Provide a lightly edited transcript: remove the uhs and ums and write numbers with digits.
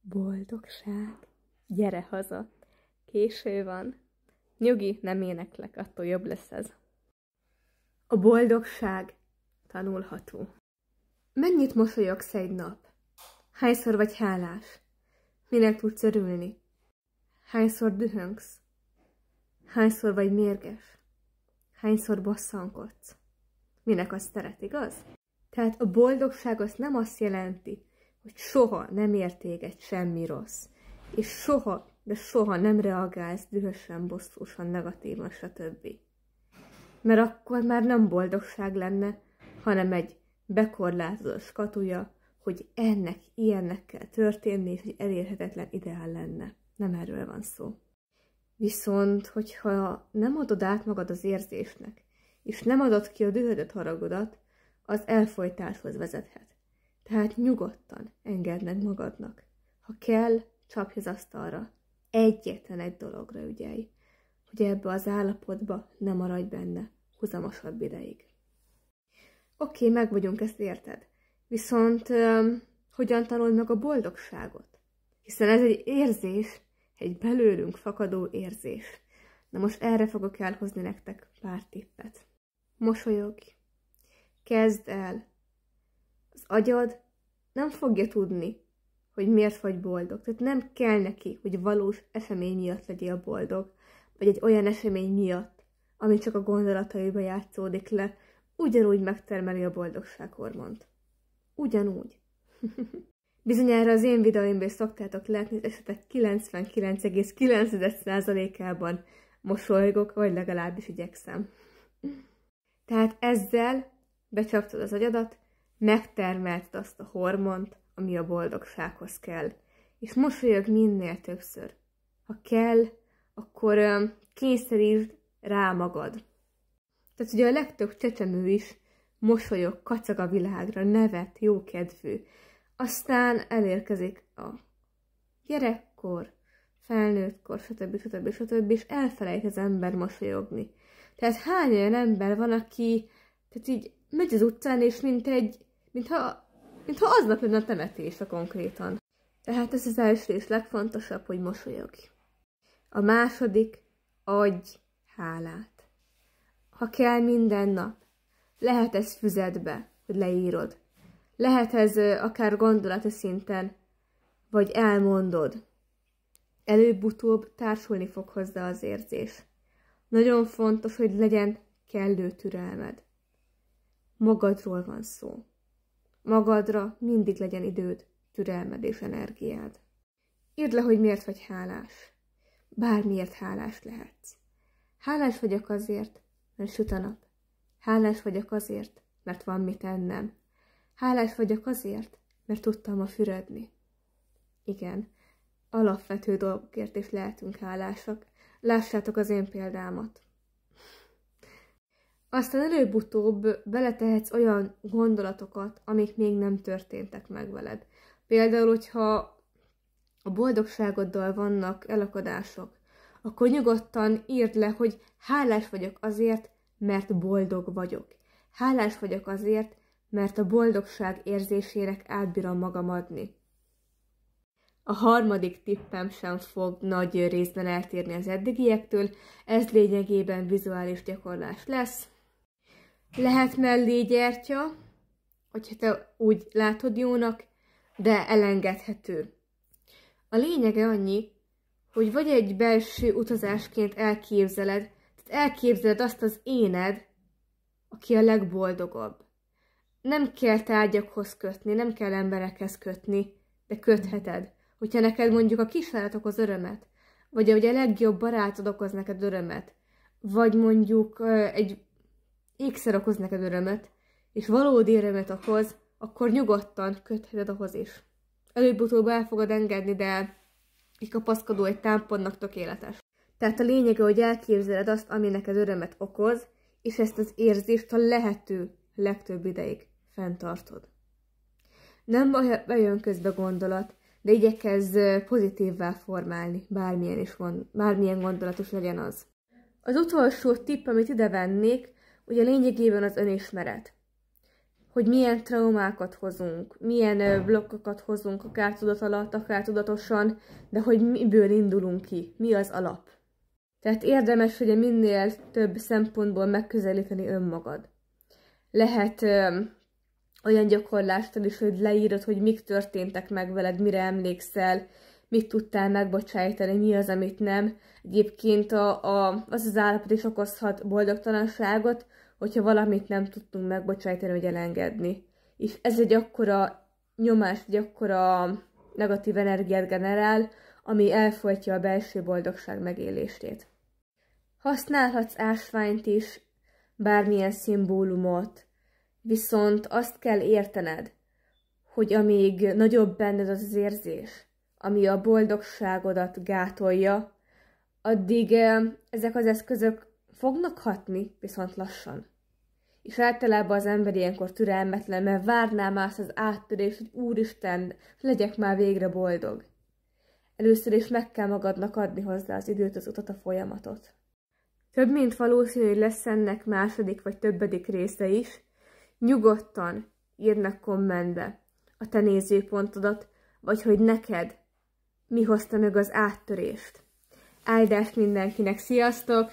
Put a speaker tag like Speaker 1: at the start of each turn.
Speaker 1: Boldogság, gyere haza, késő van. Nyugi, nem éneklek, attól jobb lesz ez. A boldogság tanulható. Mennyit mosolyogsz egy nap? Hányszor vagy hálás? Minek tudsz örülni? Hányszor dühöngsz? Hányszor vagy mérges? Hányszor bosszankodsz? Minek azt szeret, igaz? Tehát a boldogság az nem azt jelenti, hogy soha nem ér téged semmi rossz, és soha, de soha nem reagálsz dühösen, bosszúsan, negatívan, stb. Mert akkor már nem boldogság lenne, hanem egy bekorlátozott skatuja, hogy ennek, ilyennek kell történni, és hogy elérhetetlen ideál lenne. Nem erről van szó. Viszont, hogyha nem adod át magad az érzésnek, és nem adod ki a dühödet, haragodat, az elfojtáshoz vezethet. Tehát nyugodtan engedd meg magadnak. Ha kell, csapj az asztalra. Egyetlen egy dologra ügyelj, hogy ebbe az állapotba ne maradj benne huzamosabb ideig. Oké, meg vagyunk, ezt érted. Viszont hogyan tanuld meg a boldogságot? Hiszen ez egy érzés, egy belőlünk fakadó érzés. Na most erre fogok elhozni nektek pár tippet. Mosolyogj! Kezd el! Az agyad nem fogja tudni, hogy miért vagy boldog. Tehát nem kell neki, hogy valós esemény miatt legyél boldog, vagy egy olyan esemény miatt, ami csak a gondolataiba játszódik le, ugyanúgy megtermeli a boldogsághormont. Ugyanúgy. Bizonyára az én videóimban is szoktátok látni, hogy esetek 99,9%-ában mosolygok, vagy legalábbis igyekszem. Tehát ezzel becsaptad az agyadat, megtermelted azt a hormont, ami a boldogsághoz kell. És mosolyog minél többször. Ha kell, akkor kényszerítsd rá magad. Tehát ugye a legtöbb csecsemő is mosolyog, kacag a világra, nevet, jókedvű. Aztán elérkezik a gyerekkor, felnőttkor, stb. És elfelejt az ember mosolyogni. Tehát hány olyan ember van, aki tehát így megy az utcán, és mintha aznap lenne a temetése konkrétan. Tehát ez az első és legfontosabb, hogy mosolyogj. A második, adj hálát. Ha kell, minden nap. Lehet ez füzetbe, hogy leírod. Lehet ez akár gondolati szinten, vagy elmondod. Előbb-utóbb társulni fog hozzá az érzés. Nagyon fontos, hogy legyen kellő türelmed. Magadról van szó. Magadra mindig legyen időd, türelmed és energiád. Írd le, hogy miért vagy hálás. Bármiért hálás lehetsz. Hálás vagyok azért, mert süt a nap. Hálás vagyok azért, mert van mit ennem. Hálás vagyok azért, mert tudtam ma fürödni. Igen, alapvető dolgokért is lehetünk hálásak. Lássátok az én példámat. Aztán előbb-utóbb beletehetsz olyan gondolatokat, amik még nem történtek meg veled. Például, hogyha a boldogságoddal vannak elakadások, akkor nyugodtan írd le, hogy hálás vagyok azért, mert boldog vagyok. Hálás vagyok azért, mert a boldogság érzésének átbírom magam adni. A harmadik tippem sem fog nagy részben eltérni az eddigiektől, ez lényegében vizuális gyakorlás lesz. Lehet mellé gyertya, hogyha te úgy látod jónak, de elengedhető. A lényege annyi, hogy vagy egy belső utazásként elképzeled, tehát elképzeled azt az éned, aki a legboldogabb. Nem kell tárgyakhoz kötni, nem kell emberekhez kötni, de kötheted. Hogyha neked mondjuk a kisállat okoz örömet, vagy ahogy a legjobb barátod okoz neked örömet, vagy mondjuk egy ékszer okoz neked örömet, és valódi örömet okoz, akkor nyugodtan kötheted ahhoz is. Előbb-utóbb el fogod engedni, de egy kapaszkodó egy támponnak tökéletes. Tehát a lényege, hogy elképzeled azt, ami neked örömet okoz, és ezt az érzést a lehető legtöbb ideig fenntartod. Nem bejön közbe gondolat, de igyekezz pozitívvá formálni, bármilyen gondolatos legyen az. Az utolsó tipp, amit ide vennék, ugye lényegében az önismeret. hogy milyen traumákat hozunk, milyen blokkokat hozunk, akár tudat alatt, akár tudatosan, de hogy miből indulunk ki, mi az alap. Tehát érdemes ugye minél több szempontból megközelíteni önmagad. Lehet olyan gyakorlástól is, hogy leírod, hogy mik történtek meg veled, mire emlékszel, mit tudtál megbocsájtani, mi az, amit nem. Egyébként az állapot is okozhat boldogtalanságot, hogyha valamit nem tudtunk megbocsájtani, vagy elengedni. És ez egy akkora nyomás, egy akkora negatív energiát generál, ami elfolytja a belső boldogság megélését. Használhatsz ásványt is, bármilyen szimbólumot, viszont azt kell értened, hogy amíg nagyobb benned az az érzés, ami a boldogságodat gátolja, addig ezek az eszközök fognak hatni, viszont lassan. És általában az ember ilyenkor türelmetlen, mert várná már az áttörést, hogy úristen, legyek már végre boldog. Először is meg kell magadnak adni hozzá az időt, az utat, a folyamatot. Több mint valószínű, hogy lesz ennek második vagy többedik része is. Nyugodtan írd meg kommentbe a te nézőpontodat, vagy hogy neked mi hozta meg az áttörést. Áldást mindenkinek, sziasztok!